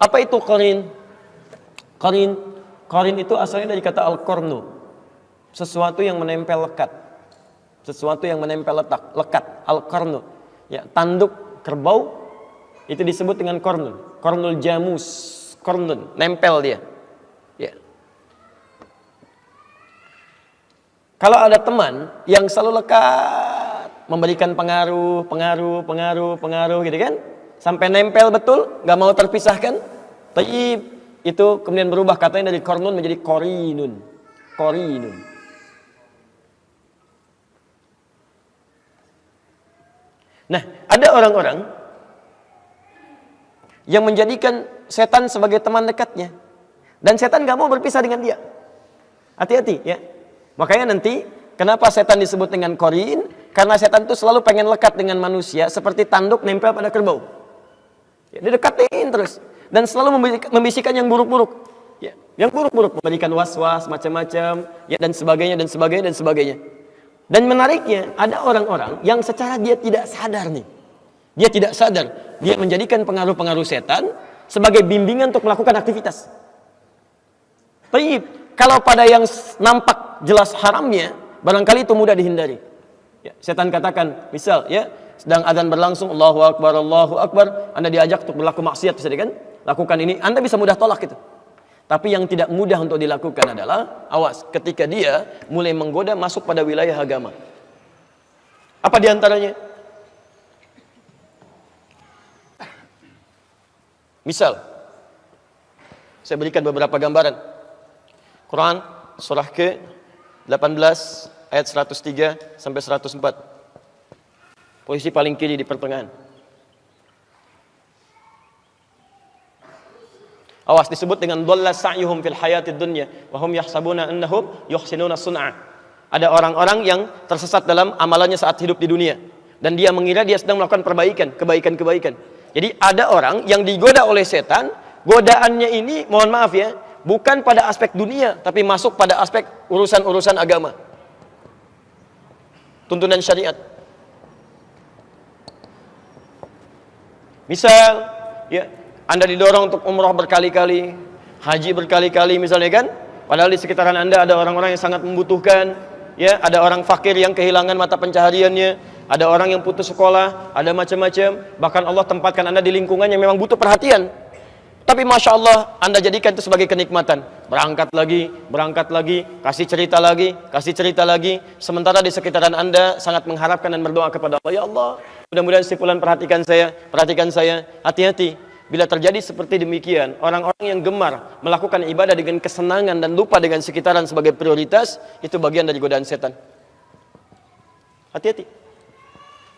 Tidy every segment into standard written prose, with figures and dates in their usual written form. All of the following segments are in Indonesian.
Apa itu qarin? Qarin itu asalnya dari kata al-qarnu. Sesuatu yang menempel lekat. Sesuatu yang menempel lekat. Al-qarnu. Ya, tanduk kerbau itu disebut dengan qarnun. Qarnul jamus. Qarnun, nempel dia. Ya. Kalau ada teman yang selalu lekat, memberikan pengaruh gitu kan, sampai nempel betul, nggak mau terpisahkan, taib, itu kemudian berubah katanya dari qarnun menjadi qarinun. Nah, ada orang-orang yang menjadikan setan sebagai teman dekatnya, dan setan nggak mau berpisah dengan dia. Hati-hati ya. Makanya nanti kenapa setan disebut dengan qarin? Karena setan itu selalu pengen lekat dengan manusia seperti tanduk nempel pada kerbau. Ya, dia dekatin terus dan selalu membisikkan yang buruk-buruk. Ya, yang buruk-buruk, memberikan was-was macam-macam, ya, dan sebagainya. Dan menariknya, ada orang-orang yang secara dia tidak sadar nih. Dia tidak sadar, dia menjadikan pengaruh-pengaruh setan sebagai bimbingan untuk melakukan aktivitas. Taib. Kalau pada yang nampak jelas haramnya, barangkali itu mudah dihindari. Ya, setan katakan, misal ya, sedang adzan berlangsung, Allahu Akbar, Anda diajak untuk berlaku maksiat, bisa kan? Lakukan ini, Anda bisa mudah tolak itu. Tapi yang tidak mudah untuk dilakukan adalah, awas, ketika dia mulai menggoda masuk pada wilayah agama. Apa diantaranya? Misal, saya berikan beberapa gambaran. Quran surah ke-18 ayat 103 sampai 104. Posisi paling kiri di pertengahan. Awas, disebut dengan dhalla sa'yuhum fil hayatid dunya wa hum yahsabuna annahum yuhsinuna sun'a. Ada orang-orang yang tersesat dalam amalannya saat hidup di dunia dan dia mengira dia sedang melakukan kebaikan. Jadi ada orang yang digoda oleh setan, godaannya ini mohon maaf ya, bukan pada aspek dunia, tapi masuk pada aspek urusan-urusan agama. Tuntunan syariat. Misal, ya, Anda didorong untuk umrah berkali-kali, haji berkali-kali misalnya kan, padahal di sekitaran Anda ada orang-orang yang sangat membutuhkan, ya, ada orang fakir yang kehilangan mata pencahariannya, ada orang yang putus sekolah, ada macam-macam, bahkan Allah tempatkan Anda di lingkungan yang memang butuh perhatian. Tapi Masya Allah, Anda jadikan itu sebagai kenikmatan. Berangkat lagi, kasih cerita lagi. Sementara di sekitaran Anda sangat mengharapkan dan berdoa kepada Allah. Ya Allah, mudah-mudahan si fulan perhatikan saya. Hati-hati. Bila terjadi seperti demikian, orang-orang yang gemar melakukan ibadah dengan kesenangan dan lupa dengan sekitaran sebagai prioritas, itu bagian dari godaan setan. Hati-hati.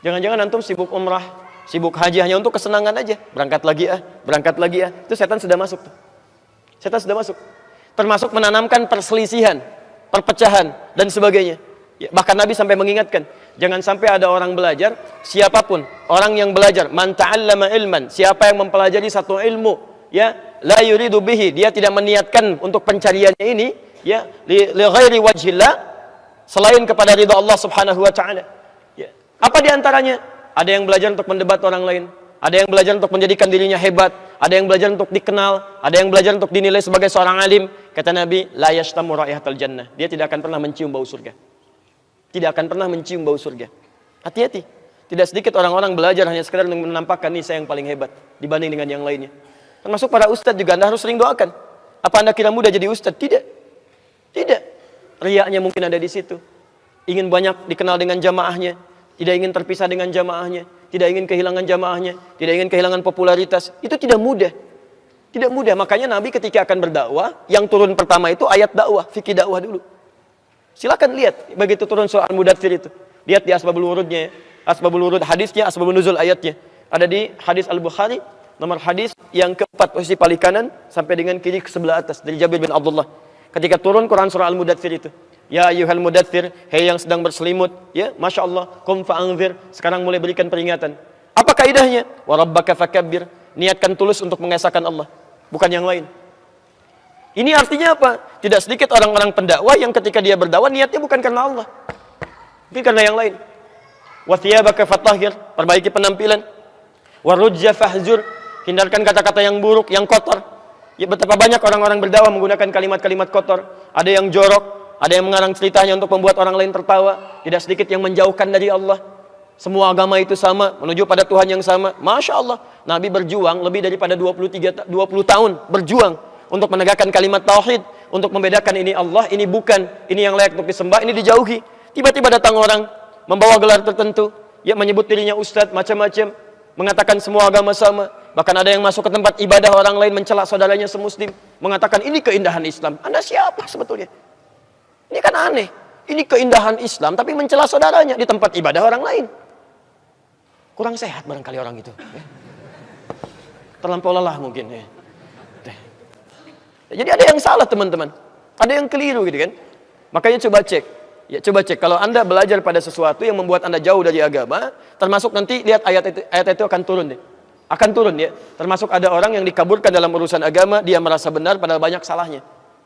Jangan-jangan antum sibuk umrah, sibuk haji hanya untuk kesenangan aja. Berangkat lagi ya. Itu setan sudah masuk. Termasuk menanamkan perselisihan, perpecahan, dan sebagainya. Ya, bahkan Nabi sampai mengingatkan, jangan sampai ada orang belajar, siapapun, orang yang belajar, man ta'allama ilman, siapa yang mempelajari satu ilmu, ya, la yuridu bihi, dia tidak meniatkan untuk pencariannya ini, ya, li ghairi wajhillah, selain kepada ridha Allah Subhanahu wa taala. Ya. Apa diantaranya? Ada yang belajar untuk mendebat orang lain, ada yang belajar untuk menjadikan dirinya hebat, ada yang belajar untuk dikenal, ada yang belajar untuk dinilai sebagai seorang alim. Kata Nabi, la yashtamu raihatal jannah. Dia tidak akan pernah mencium bau surga. Hati-hati. Tidak sedikit orang-orang belajar hanya sekedar menampakkan, nih saya yang paling hebat dibanding dengan yang lainnya. Termasuk para ustadz juga, Anda harus sering doakan. Apa Anda kira mudah jadi ustadz? Tidak. Riaknya mungkin ada di situ. Ingin banyak dikenal dengan jamaahnya, tidak ingin terpisah dengan jamaahnya, tidak ingin kehilangan jamaahnya, tidak ingin kehilangan popularitas. Itu tidak mudah. Makanya Nabi ketika akan berdakwah, yang turun pertama itu ayat dakwah, fikih dakwah dulu. Silakan lihat begitu turun surah Al-Mudaththir itu. Lihat di asbabul wurudnya, asbabul wurud hadisnya, asbabun nuzul ayatnya. Ada di hadis Al-Bukhari, nomor hadis yang keempat, posisi paling kanan sampai dengan kiri ke sebelah atas, dari Jabir bin Abdullah. Ketika turun Quran surah Al-Mudaththir itu. Ya ayyuhal mudaththir, hei yang sedang berselimut, ya, Masya Allah, qum fa'anzir, sekarang mulai berikan peringatan. Apa kaidahnya? Wa rabbaka fakabbir, niatkan tulus untuk mengesahkan Allah, bukan yang lain. Ini artinya apa? Tidak sedikit orang-orang pendakwah yang ketika dia berdakwah niatnya bukan karena Allah, mungkin karena yang lain. Wa thiyabaka fatahhir, perbaiki penampilan. Wa rujza fahzur, Hindarkan kata-kata yang buruk, yang kotor. Ya, betapa banyak orang-orang berdakwah menggunakan kalimat-kalimat kotor. Ada yang jorok, ada yang mengarang ceritanya untuk membuat orang lain tertawa. Tidak sedikit yang menjauhkan dari Allah. Semua agama itu sama, menuju pada Tuhan yang sama. Masya Allah, Nabi berjuang lebih daripada 20 tahun. Berjuang untuk menegakkan kalimat tauhid, untuk membedakan ini Allah, ini bukan, ini yang layak untuk disembah, ini dijauhi. Tiba-tiba datang orang membawa gelar tertentu, ya menyebut dirinya ustadz, macam-macam, mengatakan semua agama sama. Bahkan ada yang masuk ke tempat ibadah orang lain mencela saudaranya semuslim, mengatakan ini keindahan Islam. Anda siapa sebetulnya? Ini kan aneh. Ini keindahan Islam tapi mencela saudaranya di tempat ibadah orang lain. Kurang sehat barangkali orang itu. Terlampau lelah mungkin. Jadi ada yang salah teman-teman. Ada yang keliru gitu kan. Makanya coba cek. Ya coba cek. Kalau Anda belajar pada sesuatu yang membuat Anda jauh dari agama, termasuk nanti lihat ayat itu akan turun deh. Akan turun ya. Termasuk ada orang yang dikaburkan dalam urusan agama, dia merasa benar padahal banyak salahnya.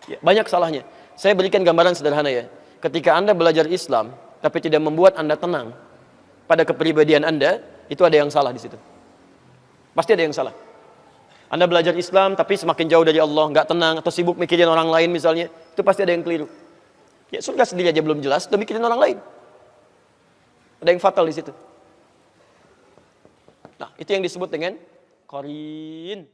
Ya, banyak salahnya. Saya berikan gambaran sederhana ya. Ketika Anda belajar Islam tapi tidak membuat Anda tenang pada kepribadian Anda, itu ada yang salah di situ. Pasti ada yang salah. Anda belajar Islam tapi semakin jauh dari Allah, nggak tenang atau sibuk mikirin orang lain misalnya, itu pasti ada yang keliru. Ya surga sendiri aja belum jelas, udah mikirin orang lain. Ada yang fatal di situ. Nah, itu yang disebut dengan qarin.